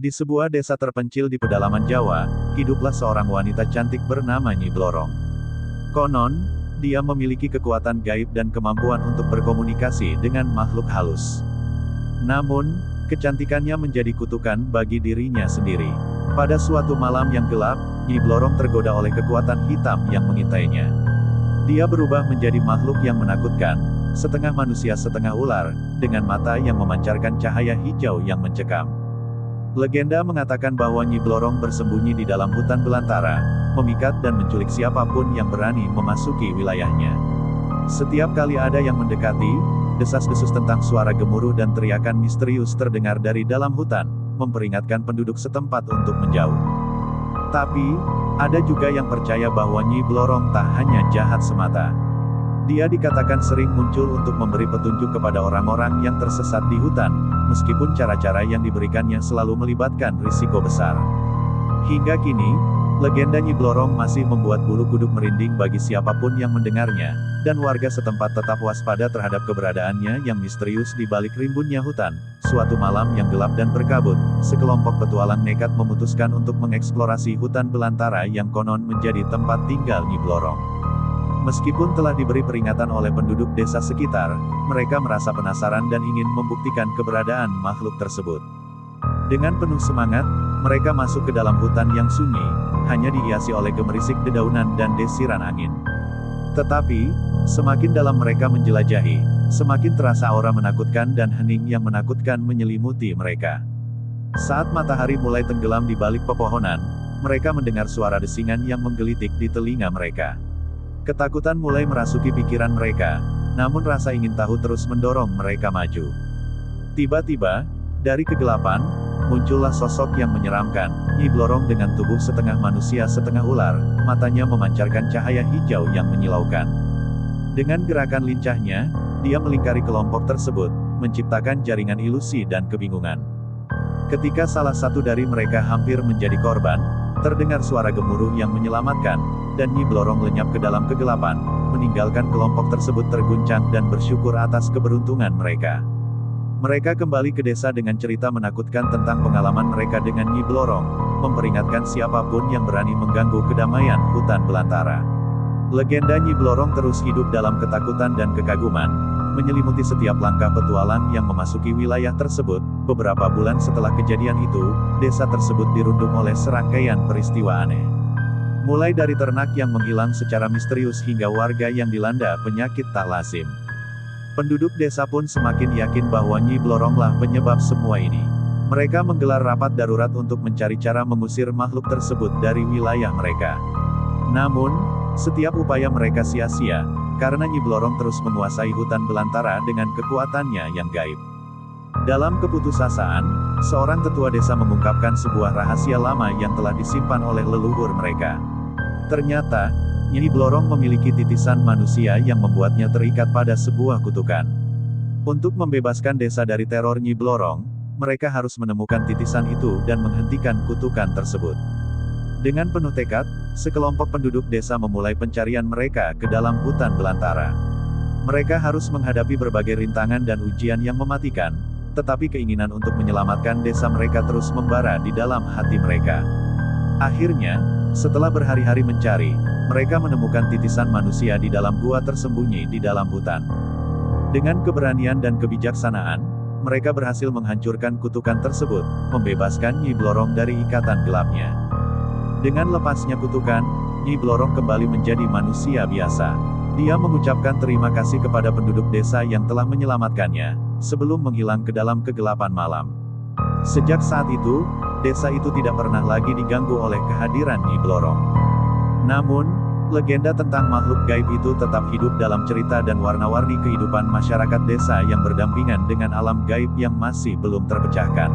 Di sebuah desa terpencil di pedalaman Jawa, hiduplah seorang wanita cantik bernama Nyi Blorong. Konon, dia memiliki kekuatan gaib dan kemampuan untuk berkomunikasi dengan makhluk halus. Namun, kecantikannya menjadi kutukan bagi dirinya sendiri. Pada suatu malam yang gelap, Nyi Blorong tergoda oleh kekuatan hitam yang mengintainya. Dia berubah menjadi makhluk yang menakutkan, setengah manusia setengah ular, dengan mata yang memancarkan cahaya hijau yang mencekam. Legenda mengatakan bahwa Nyi Blorong bersembunyi di dalam hutan belantara, memikat dan menculik siapapun yang berani memasuki wilayahnya. Setiap kali ada yang mendekati, desas-desus tentang suara gemuruh dan teriakan misterius terdengar dari dalam hutan, memperingatkan penduduk setempat untuk menjauh. Tapi, ada juga yang percaya bahwa Nyi Blorong tak hanya jahat semata. Dia dikatakan sering muncul untuk memberi petunjuk kepada orang-orang yang tersesat di hutan, meskipun cara-cara yang diberikannya selalu melibatkan risiko besar. Hingga kini, legenda Nyi Blorong masih membuat bulu kuduk merinding bagi siapapun yang mendengarnya, dan warga setempat tetap waspada terhadap keberadaannya yang misterius di balik rimbunnya hutan. Suatu malam yang gelap dan berkabut, sekelompok petualang nekat memutuskan untuk mengeksplorasi hutan belantara yang konon menjadi tempat tinggal Nyi Blorong. Meskipun telah diberi peringatan oleh penduduk desa sekitar, mereka merasa penasaran dan ingin membuktikan keberadaan makhluk tersebut. Dengan penuh semangat, mereka masuk ke dalam hutan yang sunyi, hanya dihiasi oleh gemerisik dedaunan dan desiran angin. Tetapi, semakin dalam mereka menjelajahi, semakin terasa aura menakutkan dan hening yang menakutkan menyelimuti mereka. Saat matahari mulai tenggelam di balik pepohonan, mereka mendengar suara desingan yang menggelitik di telinga mereka. Ketakutan mulai merasuki pikiran mereka, namun rasa ingin tahu terus mendorong mereka maju. Tiba-tiba, dari kegelapan, muncullah sosok yang menyeramkan, Nyi Blorong dengan tubuh setengah manusia setengah ular, matanya memancarkan cahaya hijau yang menyilaukan. Dengan gerakan lincahnya, dia melingkari kelompok tersebut, menciptakan jaringan ilusi dan kebingungan. Ketika salah satu dari mereka hampir menjadi korban, terdengar suara gemuruh yang menyelamatkan, dan Nyi Blorong lenyap ke dalam kegelapan, meninggalkan kelompok tersebut terguncang dan bersyukur atas keberuntungan mereka. Mereka kembali ke desa dengan cerita menakutkan tentang pengalaman mereka dengan Nyi Blorong, memperingatkan siapapun yang berani mengganggu kedamaian hutan belantara. Legenda Nyi Blorong terus hidup dalam ketakutan dan kekaguman, menyelimuti setiap langkah petualang yang memasuki wilayah tersebut. Beberapa bulan setelah kejadian itu, desa tersebut dirundung oleh serangkaian peristiwa aneh. Mulai dari ternak yang menghilang secara misterius hingga warga yang dilanda penyakit tak lazim. Penduduk desa pun semakin yakin bahwa Nyi Bloronglah penyebab semua ini. Mereka menggelar rapat darurat untuk mencari cara mengusir makhluk tersebut dari wilayah mereka. Namun, setiap upaya mereka sia-sia, karena Nyi Blorong terus menguasai hutan belantara dengan kekuatannya yang gaib. Dalam keputusasaan, seorang tetua desa mengungkapkan sebuah rahasia lama yang telah disimpan oleh leluhur mereka. Ternyata, Nyi Blorong memiliki titisan manusia yang membuatnya terikat pada sebuah kutukan. Untuk membebaskan desa dari teror Nyi Blorong, mereka harus menemukan titisan itu dan menghentikan kutukan tersebut. Dengan penuh tekad, sekelompok penduduk desa memulai pencarian mereka ke dalam hutan belantara. Mereka harus menghadapi berbagai rintangan dan ujian yang mematikan, tetapi keinginan untuk menyelamatkan desa mereka terus membara di dalam hati mereka. Akhirnya, setelah berhari-hari mencari, mereka menemukan titisan manusia di dalam gua tersembunyi di dalam hutan. Dengan keberanian dan kebijaksanaan, mereka berhasil menghancurkan kutukan tersebut, membebaskan Nyi Blorong dari ikatan gelapnya. Dengan lepasnya kutukan, Nyi Blorong kembali menjadi manusia biasa. Dia mengucapkan terima kasih kepada penduduk desa yang telah menyelamatkannya, sebelum menghilang ke dalam kegelapan malam. Sejak saat itu, desa itu tidak pernah lagi diganggu oleh kehadiran Nyi Blorong. Namun, legenda tentang makhluk gaib itu tetap hidup dalam cerita dan warna-warni kehidupan masyarakat desa yang berdampingan dengan alam gaib yang masih belum terpecahkan.